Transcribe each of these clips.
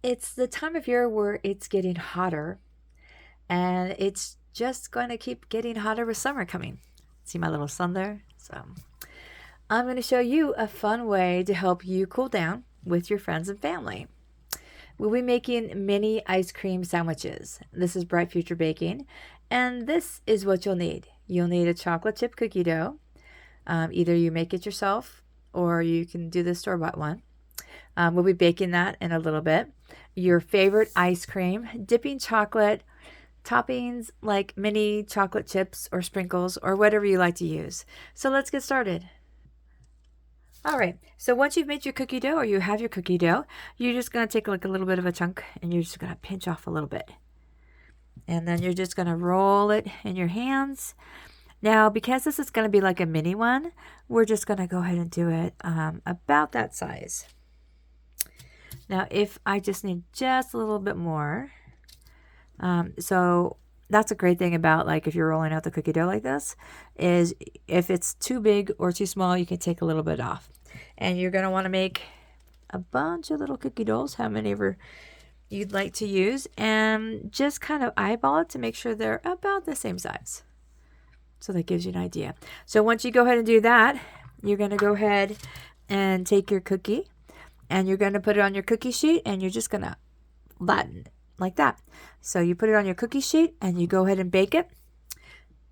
It's the time of year where it's getting hotter, and it's just going to keep getting hotter with summer coming. See my little sun there? So, I'm going to show you a fun way to help you cool down with your friends and family. We'll be making mini ice cream sandwiches. This is Bright Future Baking, and this is what you'll need. You'll need a chocolate chip cookie dough. Either you make it yourself or you can do the store-bought one. We'll be baking that in a little bit. Your favorite ice cream, dipping chocolate, toppings like mini chocolate chips or sprinkles or whatever you like to use. So let's get started. All right, so once you've made your cookie dough or you have your cookie dough, you're just going to take like a little bit of a chunk and you're just going to pinch off a little bit. And then you're just going to roll it in your hands. Now, because this is going to be like a mini one, we're just going to go ahead and do it about that size. Now, if I just need just a little bit more, so that's a great thing about like if you're rolling out the cookie dough like this, is if it's too big or too small, you can take a little bit off. And you're going to want to make a bunch of little cookie doughs, how many ever you'd like to use, and just kind of eyeball it to make sure they're about the same size. So that gives you an idea. So once you go ahead and do that, you're going to go ahead and take your cookie and you're going to put it on your cookie sheet and you're just going to flatten it like that. So you put it on your cookie sheet and you go ahead and bake it.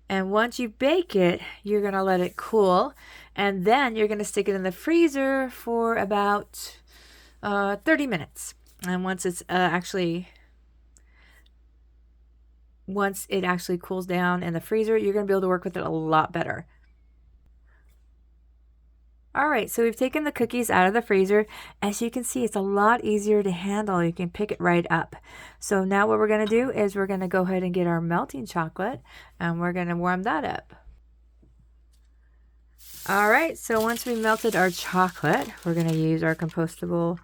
And once you bake it, you're going to let it cool. And then you're going to stick it in the freezer for about 30 minutes. And once it actually cools down in the freezer, you're going to be able to work with it a lot better. All right, so we've taken the cookies out of the freezer. As you can see, it's a lot easier to handle. You can pick it right up. So now what we're going to do is we're going to go ahead and get our melting chocolate and we're going to warm that up. All right, so once we melted our chocolate, we're going to use our compostable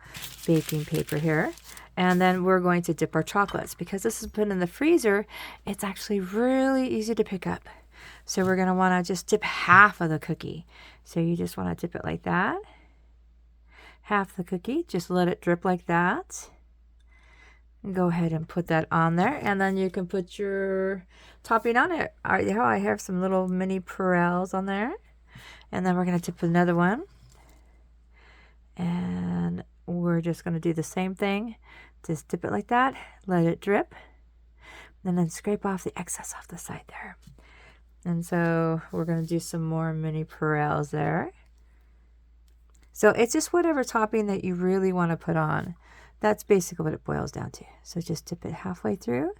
baking paper here. And then we're going to dip our chocolates. Because this is put in the freezer, it's actually really easy to pick up. So we're going to want to just dip half of the cookie. So you just want to dip it like that. Half the cookie, just let it drip like that. And go ahead and put that on there. And then you can put your topping on it. All right, I have some little mini Perels on there. And then we're going to dip another one. And we're just going to do the same thing. Just dip it like that. Let it drip. And then scrape off the excess off the side there. And so we're going to do some more mini Perels there. So it's just whatever topping that you really want to put on. That's basically what it boils down to. So just dip it halfway through.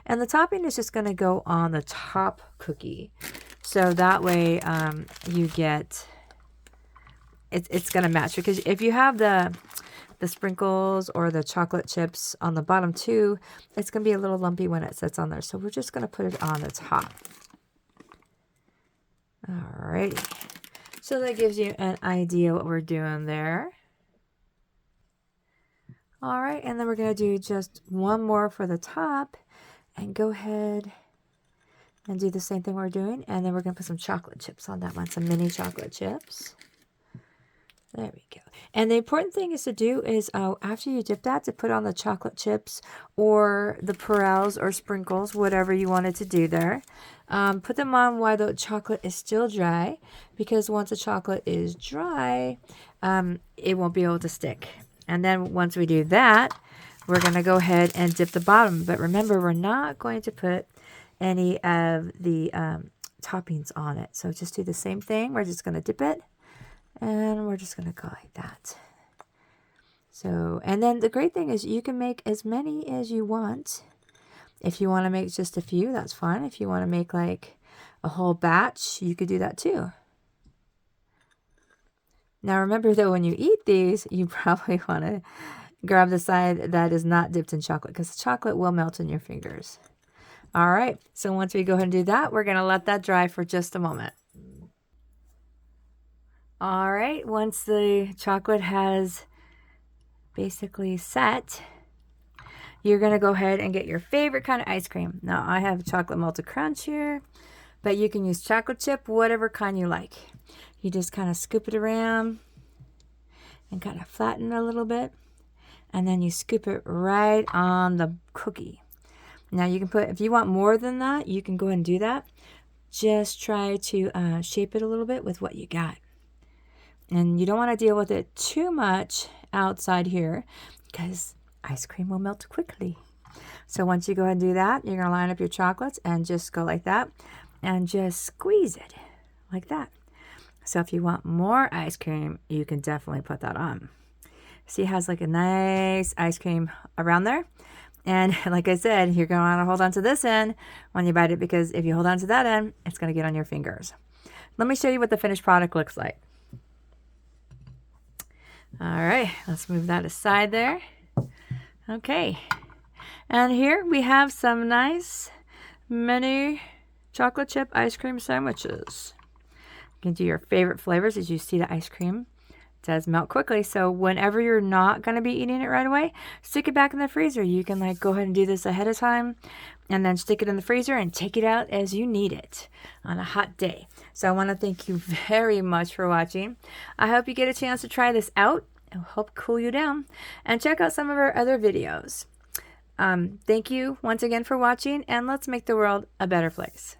And the topping is just going to go on the top cookie. So that way you get, it's going to match. Because if you have the sprinkles or the chocolate chips on the bottom too, it's going to be a little lumpy when it sits on there. So we're just going to put it on the top. Alrighty. So that gives you an idea what we're doing there. Alright, and then we're going to do just one more for the top and go ahead and do the same thing we're doing. And then we're going to put some chocolate chips on that one, some mini chocolate chips. There we go. And the important thing is to do is after you dip that, to put on the chocolate chips or the Perels or sprinkles, whatever you wanted to do there. Put them on while the chocolate is still dry, because once the chocolate is dry, it won't be able to stick. And then once we do that, we're going to go ahead and dip the bottom. But remember, we're not going to put any of the toppings on it. So just do the same thing. We're just going to dip it. And we're just going to go like that. So, and then the great thing is you can make as many as you want. If you want to make just a few, that's fine. If you want to make like a whole batch, you could do that too. Now remember though, when you eat these, you probably want to grab the side that is not dipped in chocolate, because the chocolate will melt in your fingers. All right, so once we go ahead and do that, we're going to let that dry for just a moment. All right, once the chocolate has basically set, you're going to go ahead and get your favorite kind of ice cream. Now, I have chocolate malted crunch here, but you can use chocolate chip, whatever kind you like. You just kind of scoop it around, and kind of flatten it a little bit. And then you scoop it right on the cookie. Now you can put, if you want more than that, you can go ahead and do that. Just try to shape it a little bit with what you got. And you don't want to deal with it too much outside here because ice cream will melt quickly. So once you go ahead and do that, you're going to line up your chocolates and just go like that and just squeeze it like that. So if you want more ice cream, you can definitely put that on. See, it has like a nice ice cream around there. And like I said, you're going to want to hold on to this end when you bite it, because if you hold on to that end, it's going to get on your fingers. Let me show you what the finished product looks like. All right, let's move that aside there. Okay, and here we have some nice mini chocolate chip ice cream sandwiches. You can do your favorite flavors. As you see, the ice cream does melt quickly, so whenever you're not going to be eating it right away, stick it back in the freezer. You can like go ahead and do this ahead of time and then stick it in the freezer and take it out as you need it on a hot day. So I want to thank you very much for watching. I hope you get a chance to try this out. It'll help cool you down, and check out some of our other videos. Thank you once again for watching, and let's make the world a better place.